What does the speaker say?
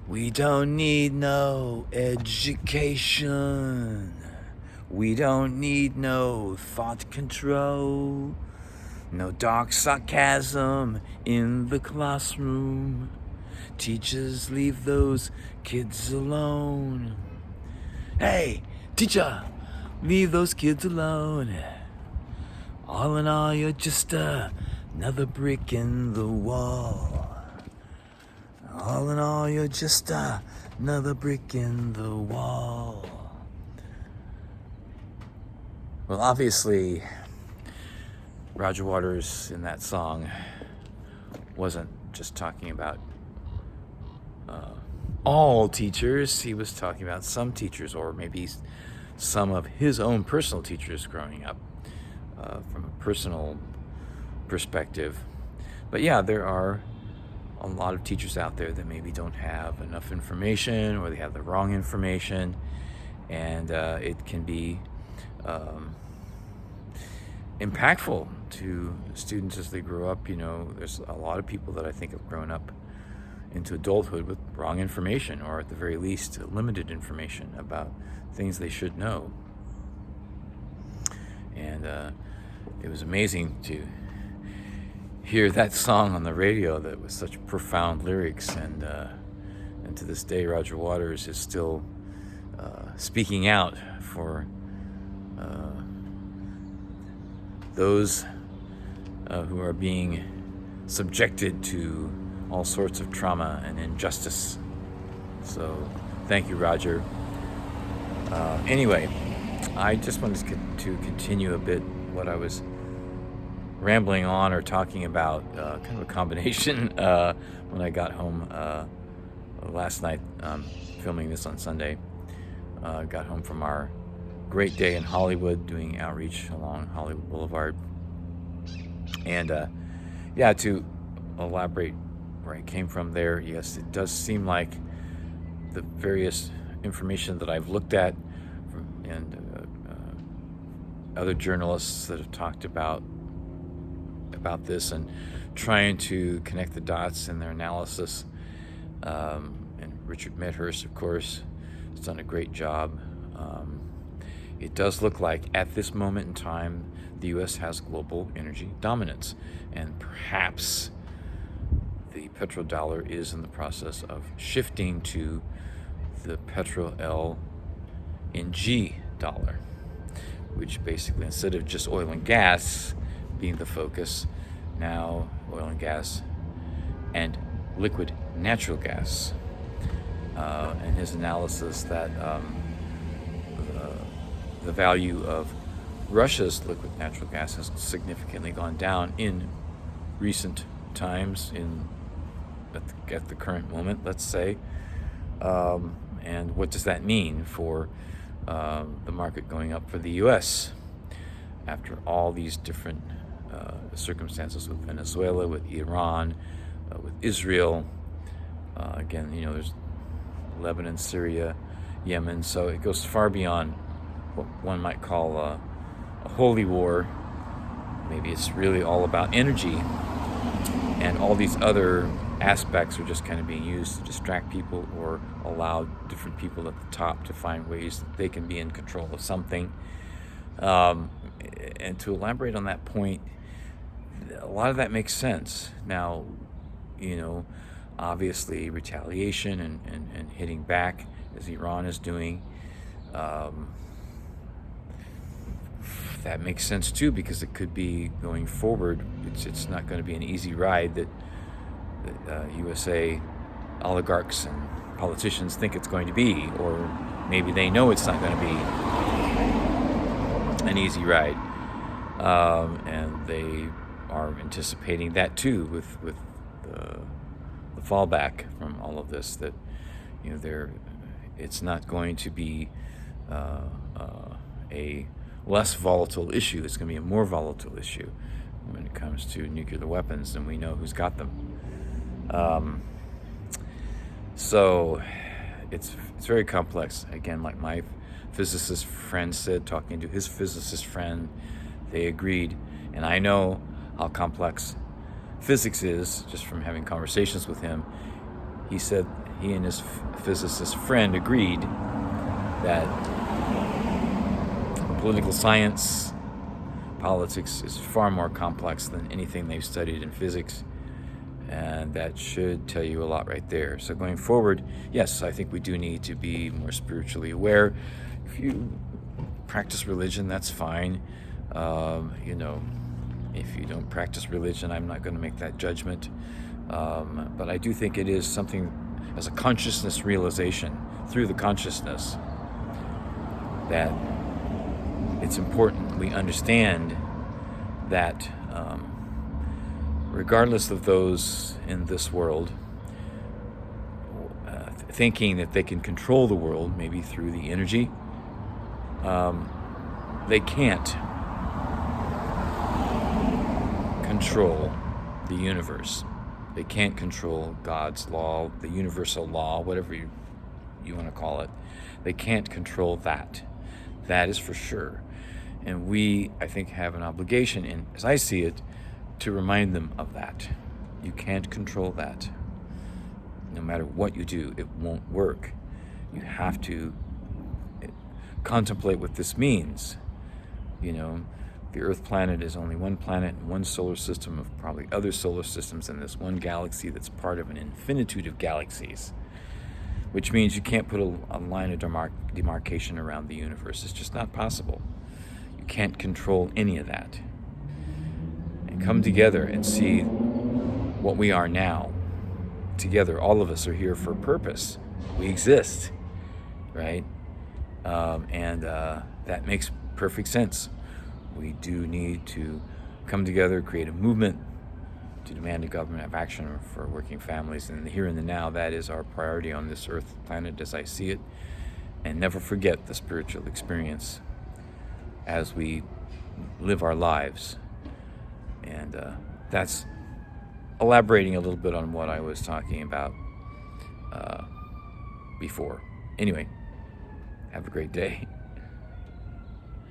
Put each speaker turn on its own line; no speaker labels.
We don't need no education. We don't need no thought control. No dark sarcasm in the classroom. Teachers, leave those kids alone. Hey, teacher, leave those kids alone. All in all, you're just another brick in the wall. All in all, you're just another brick in the wall. Well, obviously, Roger Waters in that song wasn't just talking about all teachers. He was talking about some teachers, or maybe some of his own personal teachers growing up from a personal perspective. But yeah, there are a lot of teachers out there that maybe don't have enough information, or they have the wrong information, and it can be impactful to students as they grow up. You know, there's a lot of people that I think have grown up into adulthood with wrong information, or at the very least limited information about things they should know. And it was amazing to hear that song on the radio that was such profound lyrics, and to this day Roger Waters is still speaking out for those who are being subjected to all sorts of trauma and injustice. So thank you, Roger. Anyway, I just wanted to continue a bit what I was rambling on or talking about, kind of a combination when I got home last night, filming this on Sunday. Got home from our great day in Hollywood doing outreach along Hollywood Boulevard. And yeah, to elaborate where I came from there, yes, it does seem like the various information that I've looked at and other journalists that have talked about this and trying to connect the dots in their analysis. And Richard Medhurst, of course, has done a great job. It does look like at this moment in time, the U.S. has global energy dominance, and perhaps the petrodollar is in the process of shifting to the petro-LNG dollar, which basically, instead of just oil and gas being the focus, now oil and gas and liquid natural gas. And his analysis that the value of Russia's liquid natural gas has significantly gone down in recent times, at the current moment, let's say. And what does that mean for the market going up for the U.S. after all these different circumstances with Venezuela, with Iran, with Israel? Again, you know, there's Lebanon, Syria, Yemen, so it goes far beyond what one might call a holy war. Maybe it's really all about energy, and all these other aspects are just kind of being used to distract people or allow different people at the top to find ways that they can be in control of something. And to elaborate on that point, a lot of that makes sense. Now, you know, obviously retaliation and hitting back, as Iran is doing, that makes sense too, because it could be going forward. It's not going to be an easy ride that USA oligarchs and politicians think it's going to be, or maybe they know it's not going to be an easy ride, and they are anticipating that too with the fallback from all of this, that, you know, it's not going to be a less volatile issue. It's going to be a more volatile issue when it comes to nuclear weapons, and we know who's got them. So it's very complex. Again, like my physicist friend said, talking to his physicist friend, they agreed. And I know how complex physics is just from having conversations with him. He said he and his physicist friend agreed that political science, politics is far more complex than anything they've studied in physics, and that should tell you a lot right there. So going forward, yes, I think we do need to be more spiritually aware. If you practice religion, that's fine. If you don't practice religion, I'm not going to make that judgment. But I do think it is something as a consciousness realization through the consciousness that it's important we understand that regardless of those in this world thinking that they can control the world, maybe through the energy, they can't control the universe. They can't control God's law, the universal law, whatever you want to call it. They can't control that. That is for sure. And we, I think, have an obligation, and as I see it, to remind them of that. You can't control that. No matter what you do, it won't work. You have to contemplate what this means. The Earth planet is only one planet in one solar system of probably other solar systems in this one galaxy that's part of an infinitude of galaxies, which means you can't put a line of demarcation around the universe. It's just not possible. You can't control any of that. And come together and see what we are now. Together, all of us are here for a purpose. We exist, right? That makes perfect sense. We do need to come together, create a movement to demand a government of action for working families. And here and the now, that is our priority on this Earth planet as I see it. And never forget the spiritual experience as we live our lives. And that's elaborating a little bit on what I was talking about before. Anyway, have a great day.